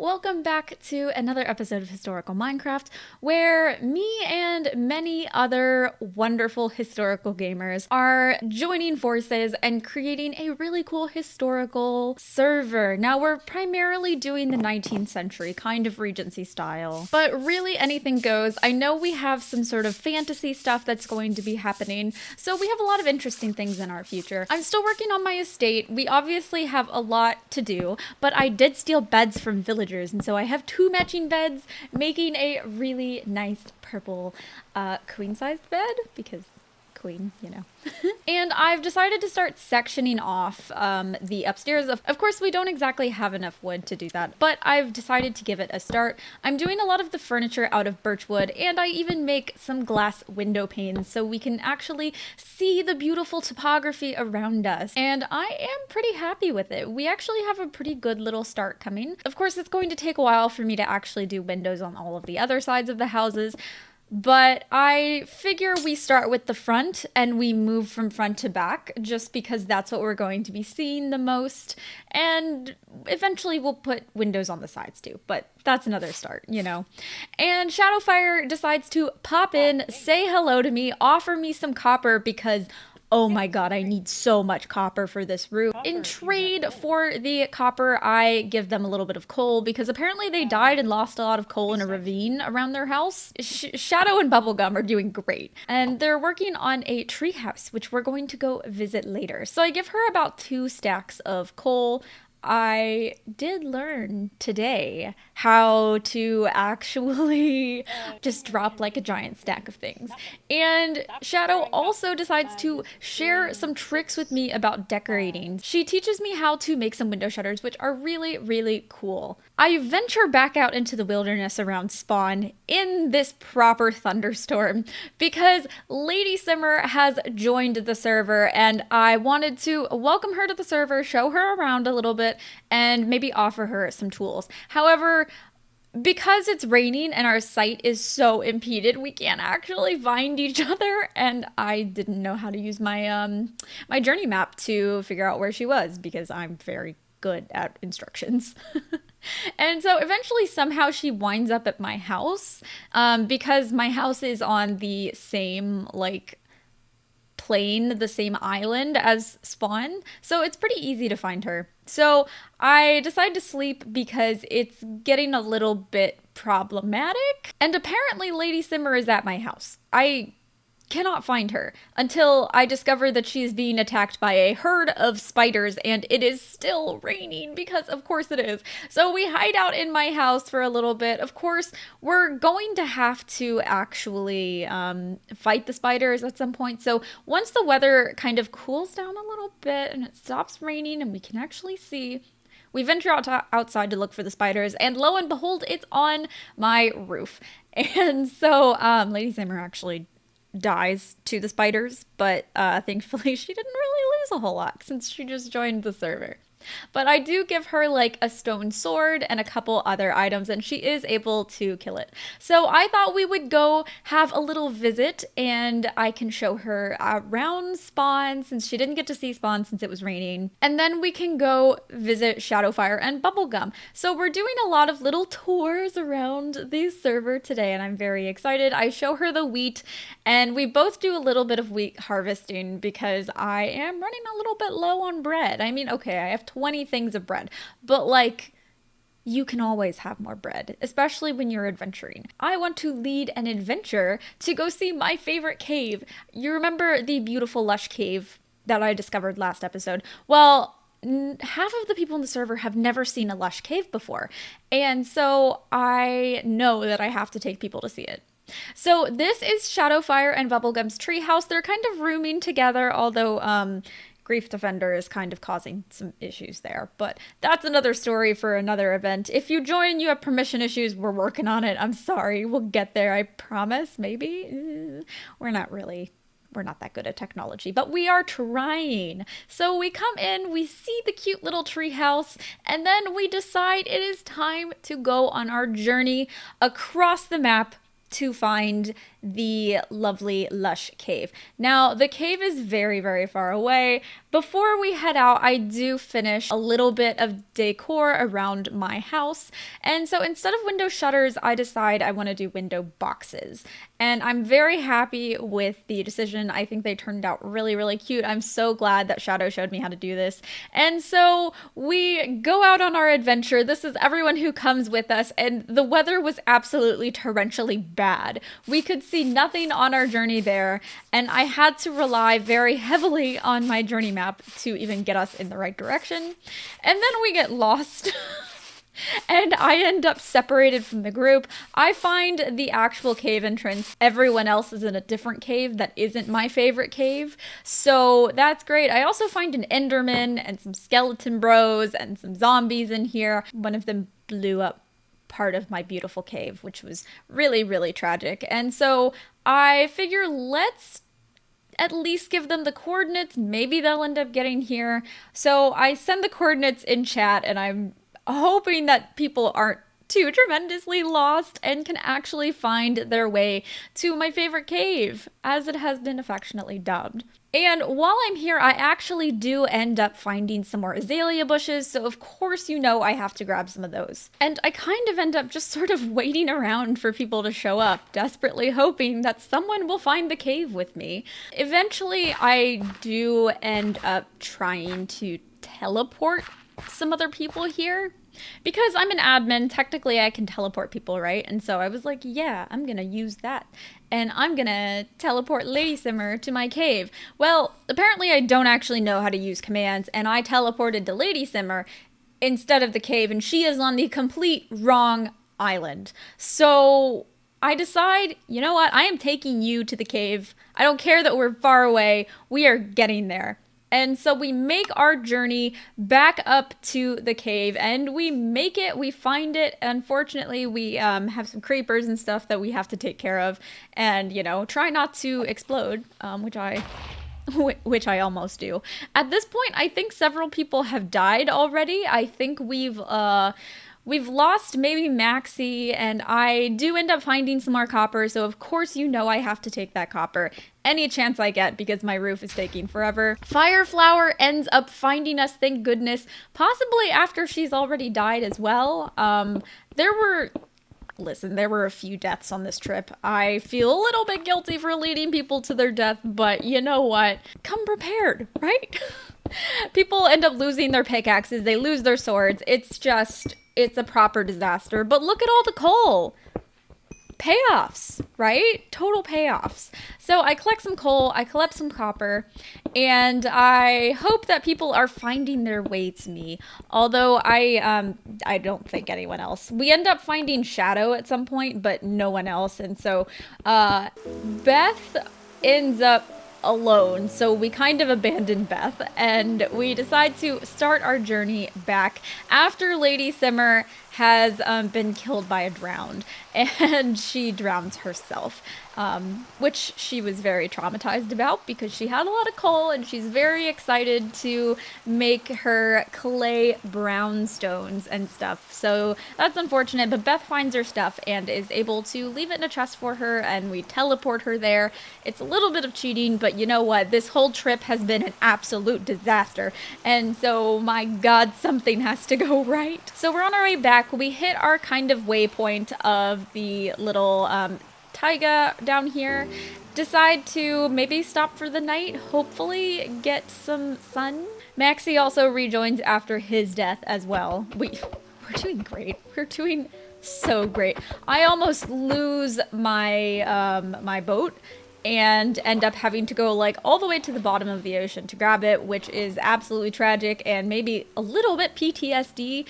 welcome back to another episode of Historical Minecraft, where me and many other wonderful historical gamers are joining forces and creating a really cool historical server. Now, we're primarily doing the 19th century, kind of Regency style, but really anything goes. I know we have some sort of fantasy stuff that's going to be happening, so we have a lot of interesting things in our future. I'm still working on my estate. We obviously have a lot to do, but I did steal beds from villagers, and so I have 2 matching beds, making a really nice purple queen-sized bed, because queen, you know. And I've decided to start sectioning off the upstairs. Of course, we don't exactly have enough wood to do that, but I've decided to give it a start. I'm doing a lot of the furniture out of birch wood, and I even make some glass window panes so we can actually see the beautiful topography around us. And I am pretty happy with it. We actually have a pretty good little start coming. Of course, it's going to take a while for me to actually do windows on all of the other sides of the houses, but I figure we start with the front and we move from front to back just because that's what we're going to be seeing the most. And eventually we'll put windows on the sides too, but that's another start, you know. And Shadowfire decides to pop in, say hello to me, offer me some copper because oh my god, I need so much copper for this roof. In trade for the copper, I give them a little bit of coal because apparently they died and lost a lot of coal in a ravine around their house. Shadow and Bubblegum are doing great. And they're working on a treehouse, which we're going to go visit later. So I give her about 2 stacks of coal. I did learn today how to actually just drop like a giant stack of things. And Shadow also decides to share some tricks with me about decorating. She teaches me how to make some window shutters, which are really, really cool. I venture back out into the wilderness around spawn in this proper thunderstorm because Lady Simmer has joined the server and I wanted to welcome her to the server, show her around a little bit, and maybe offer her some tools. However, because it's raining and our sight is so impeded, we can't actually find each other, and I didn't know how to use my my journey map to figure out where she was because I'm very good at instructions. And so eventually somehow she winds up at my house because my house is on the same like plane, the same island as spawn, so it's pretty easy to find her. So I decide to sleep because it's getting a little bit problematic, and apparently Lady Simmer is at my house. I cannot find her until I discover that she is being attacked by a herd of spiders, and it is still raining because of course it is. So we hide out in my house for a little bit. Of course, we're going to have to actually fight the spiders at some point. So once the weather kind of cools down a little bit and it stops raining and we can actually see, we venture outside to look for the spiders, and lo and behold, it's on my roof. And so Lady Simmer actually dies to the spiders, but thankfully she didn't really lose a whole lot since she just joined the server. But I do give her like a stone sword and a couple other items, and she is able to kill it. So I thought we would go have a little visit and I can show her around spawn since she didn't get to see spawn since it was raining. And then we can go visit Shadowfire and Bubblegum. So we're doing a lot of little tours around the server today and I'm very excited. I show her the wheat and we both do a little bit of wheat harvesting because I am running a little bit low on bread. I mean, okay, I have 20 things of bread, but like, you can always have more bread, especially when you're adventuring. I want to lead an adventure to go see my favorite cave. You remember the beautiful lush cave that I discovered last episode? Well, half of the people in the server have never seen a lush cave before, and so I know that I have to take people to see it. So this is Shadowfire and Bubblegum's treehouse. They're kind of rooming together, although Grief Defender is kind of causing some issues there, but that's another story for another event. If you join and you have permission issues, we're working on it. I'm sorry, we'll get there, I promise. Maybe we're not that good at technology, but we are trying. So we come in, we see the cute little tree house, and then we decide it is time to go on our journey across the map to find the lovely lush cave. Now, the cave is very, very far away, Before we head out, I do finish a little bit of decor around my house. And so instead of window shutters, I decide I want to do window boxes. And I'm very happy with the decision. I think they turned out really, really cute. I'm so glad that Shadow showed me how to do this. And so we go out on our adventure. This is everyone who comes with us, and the weather was absolutely torrentially bad. We could see nothing on our journey there, and I had to rely very heavily on my journey map to even get us in the right direction. And then we get lost. And I end up separated from the group. I find the actual cave entrance. Everyone else is in a different cave that isn't my favorite cave. So that's great. I also find an Enderman and some skeleton bros and some zombies in here. One of them blew up part of my beautiful cave, which was really, really tragic. And so I figure let's at least give them the coordinates. Maybe they'll end up getting here. So I send the coordinates in chat, and I'm hoping that people aren't too tremendously lost and can actually find their way to my favorite cave, as it has been affectionately dubbed. And while I'm here, I actually do end up finding some more azalea bushes, so of course you know I have to grab some of those. And I kind of end up just sort of waiting around for people to show up, desperately hoping that someone will find the cave with me. Eventually, I do end up trying to teleport some other people here. Because I'm an admin, technically I can teleport people, right? And so I was like, yeah, I'm gonna use that. And I'm gonna teleport Lady Simmer to my cave. Well, apparently I don't actually know how to use commands, and I teleported to Lady Simmer instead of the cave, and she is on the complete wrong island. So I decide, you know what? I am taking you to the cave. I don't care that we're far away. We are getting there. And so we make our journey back up to the cave, and we make it, we find it. Unfortunately, we have some creepers and stuff that we have to take care of and, you know, try not to explode, which I almost do. At this point, I think several people have died already. I think we've lost maybe Maxie, and I do end up finding some more copper, so of course you know I have to take that copper any chance I get because my roof is taking forever. Fireflower ends up finding us, thank goodness, possibly after she's already died as well. There were a few deaths on this trip. I feel a little bit guilty for leading people to their death, but you know what? Come prepared, right? People end up losing their pickaxes, they lose their swords. It's a proper disaster. But look at all the coal. Payoffs, right? Total payoffs. So I collect some coal, I collect some copper, and I hope that people are finding their way to me. Although I don't think anyone else. We end up finding Shadow at some point, but no one else. And so Beth ends up alone, so we kind of abandon Beth, and we decide to start our journey back after Lady Simmer has been killed by a drowned, and she drowns herself, which she was very traumatized about because she had a lot of coal, and she's very excited to make her clay brownstones and stuff. So that's unfortunate, but Beth finds her stuff and is able to leave it in a chest for her, and we teleport her there. It's a little bit of cheating, but you know what? This whole trip has been an absolute disaster, and so my god, something has to go right. So we're on our way back. We hit our kind of waypoint of the little taiga down here. Decide to maybe stop for the night, hopefully get some sun. Maxie also rejoins after his death as well. We're doing great. We're doing so great. I almost lose my my boat and end up having to go like all the way to the bottom of the ocean to grab it, which is absolutely tragic and maybe a little bit PTSD,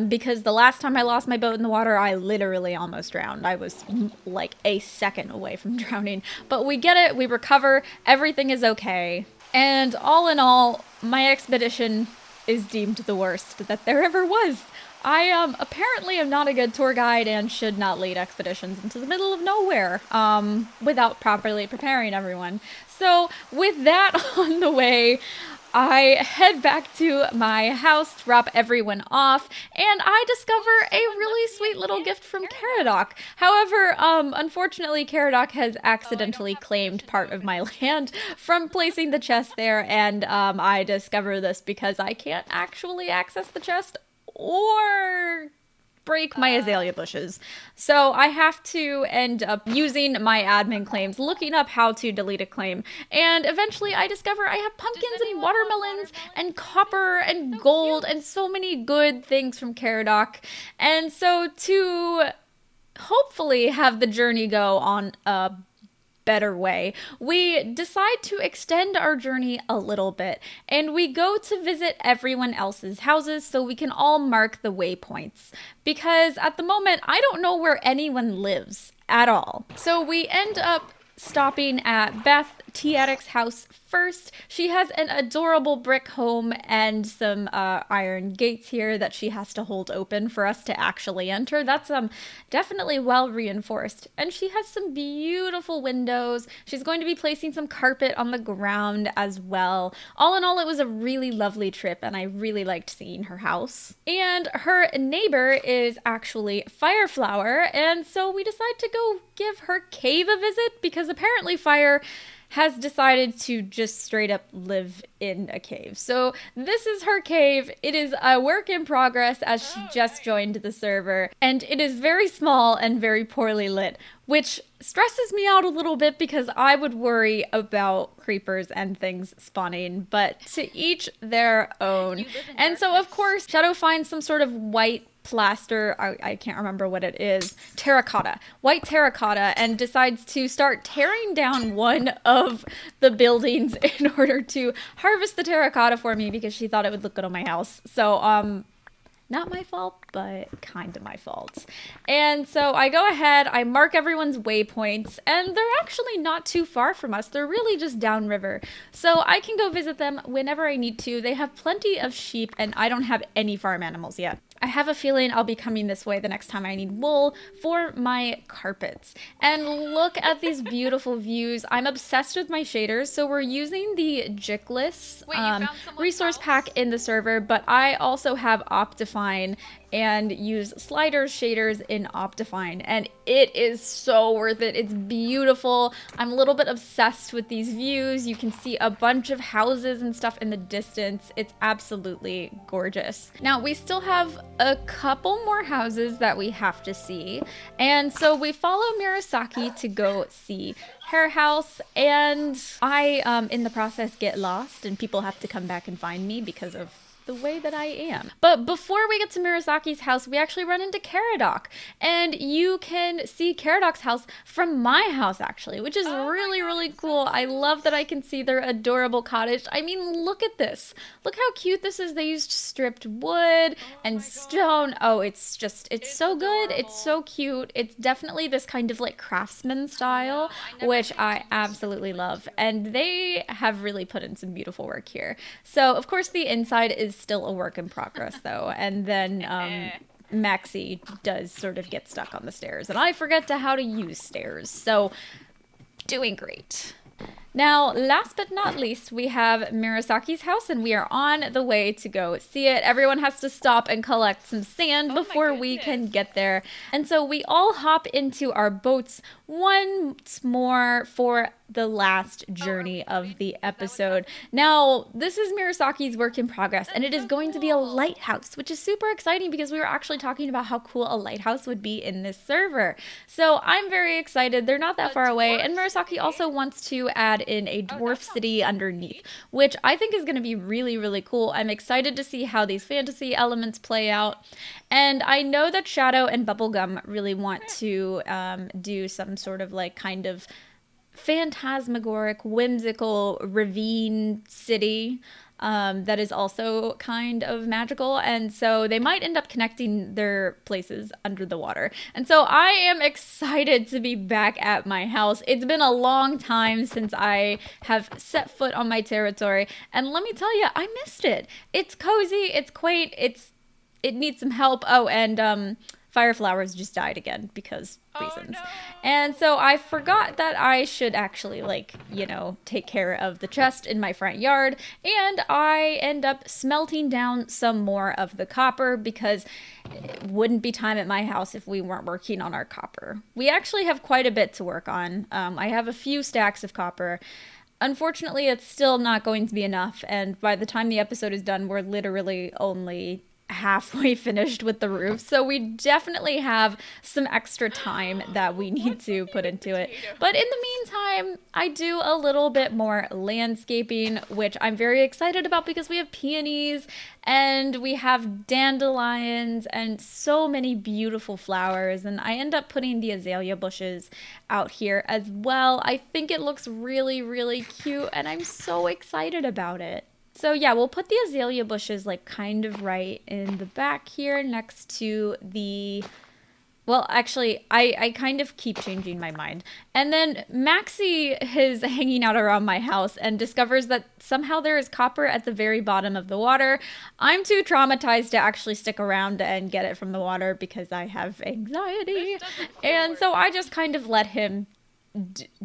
because the last time I lost my boat in the water, I literally almost drowned. I was like a second away from drowning, but we get it, we recover, everything is okay. And all in all, my expedition is deemed the worst that there ever was. I apparently am not a good tour guide and should not lead expeditions into the middle of nowhere without properly preparing everyone. So with that on the way, I head back to my house, drop everyone off, and I discover a really sweet little gift from Caradoc. However, unfortunately, Caradoc has accidentally claimed part of my land from placing the chest there, and I discover this because I can't actually access the chest or break my azalea bushes. So I have to end up using my admin claims, looking up how to delete a claim. And eventually I discover I have pumpkins and watermelons and copper and gold and so many good things from Caradoc. And so to hopefully have the journey go on a better way, we decide to extend our journey a little bit, and we go to visit everyone else's houses so we can all mark the waypoints, because at the moment I don't know where anyone lives at all. So we end up stopping at Beth Tiatic's house first. She has an adorable brick home and some iron gates here that she has to hold open for us to actually enter. That's definitely well reinforced. And she has some beautiful windows. She's going to be placing some carpet on the ground as well. All in all, it was a really lovely trip, and I really liked seeing her house. And her neighbor is actually Fireflower, and so we decide to go give her cave a visit, because apparently Fire has decided to just straight up live in a cave. So this is her cave. It is a work in progress as she just joined the server, and it is very small and very poorly lit, which stresses me out a little bit because I would worry about creepers and things spawning, but to each their own. And so of course Shadow finds some sort of white plaster, I can't remember what it is, white terracotta, and decides to start tearing down one of the buildings in order to harvest the terracotta for me, because she thought it would look good on my house. So not my fault, but kind of my fault. And so I go ahead, I mark everyone's waypoints, and they're actually not too far from us. They're really just downriver. So I can go visit them whenever I need to. They have plenty of sheep, and I don't have any farm animals yet. I have a feeling I'll be coming this way the next time I need wool for my carpets. And look at these beautiful views. I'm obsessed with my shaders, so we're using the Jickless resource pack in the server, but I also have Optifine and use sliders shaders in Optifine, and it is so worth it. It's beautiful. I'm a little bit obsessed with these views. You can see a bunch of houses and stuff in the distance. It's absolutely gorgeous. Now we still have a couple more houses that we have to see, and so we follow Murasaki to go see her house, and I in the process get lost, and people have to come back and find me because of the way that I am. But before we get to Murasaki's house, we actually run into Caradoc, and you can see Caradoc's house from my house actually, which is really cool. I love that I can see their adorable cottage. I mean, look at this. Look how cute this is. They used stripped wood and stone. Oh, it's so good. It's so cute. It's definitely this kind of like craftsman style, which I absolutely love. And they have really put in some beautiful work here. So of course the inside is still a work in progress though, and then Maxie does sort of get stuck on the stairs, and I forget how to use stairs, so doing great. Now, last but not least, we have Murasaki's house, and we are on the way to go see it. Everyone has to stop and collect some sand before we can get there. And so we all hop into our boats once more for the last journey of the episode. Now, this is Murasaki's work in progress, and it is going to be a lighthouse, which is super exciting because we were actually talking about how cool a lighthouse would be in this server. So I'm very excited. They're not that far away, and Murasaki also wants to add in a dwarf city underneath, which I think is going to be really cool. I'm excited to see how these fantasy elements play out, and I know that Shadow and Bubblegum really want to do some sort of like kind of phantasmagoric, whimsical ravine city that is also kind of magical, and so they might end up connecting their places under the water. And so I am excited to be back at my house. It's been a long time since I have set foot on my territory, and let me tell you, I missed it. It's cozy, it's quaint, it needs some help. Oh, and fire flowers just died again because reasons. And so I forgot that I should actually, like, you know, take care of the chest in my front yard, and I end up smelting down some more of the copper because it wouldn't be time at my house if we weren't working on our copper. We actually have quite a bit to work on. I have a few stacks of copper. Unfortunately, it's still not going to be enough, and by the time the episode is done, we're literally only halfway finished with the roof, so we definitely have some extra time that we need to put into it. But in the meantime, I do a little bit more landscaping, which I'm very excited about because we have peonies and we have dandelions and so many beautiful flowers, and I end up putting the azalea bushes out here as well. I think it looks really, really cute, and I'm so excited about it. So yeah, we'll put the azalea bushes like kind of right in the back here next to the, well, actually, I kind of keep changing my mind. And then Maxie is hanging out around my house and discovers that somehow there is copper at the very bottom of the water. I'm too traumatized to actually stick around and get it from the water because I have anxiety. And so I just kind of let him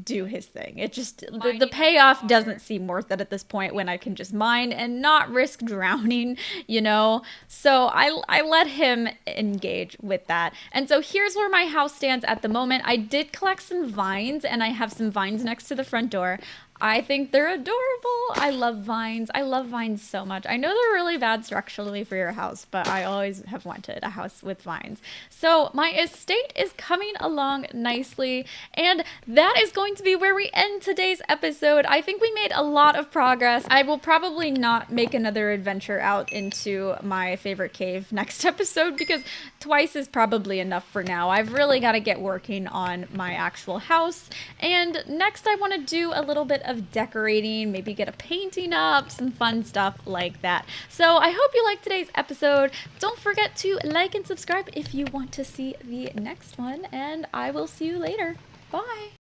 do his thing. It just, the payoff doesn't seem worth it at this point when I can just mine and not risk drowning, you know? So I let him engage with that. And so here's where my house stands at the moment. I did collect some vines, and I have some vines next to the front door. I think they're adorable. I love vines. I love vines so much. I know they're really bad structurally for your house, but I always have wanted a house with vines. So my estate is coming along nicely, and that is going to be where we end today's episode. I think we made a lot of progress. I will probably not make another adventure out into my favorite cave next episode because twice is probably enough for now. I've really got to get working on my actual house, and next I want to do a little bit of decorating, maybe get a painting up, some fun stuff like that. So I hope you liked today's episode. Don't forget to like and subscribe if you want to see the next one, and I will see you later. Bye!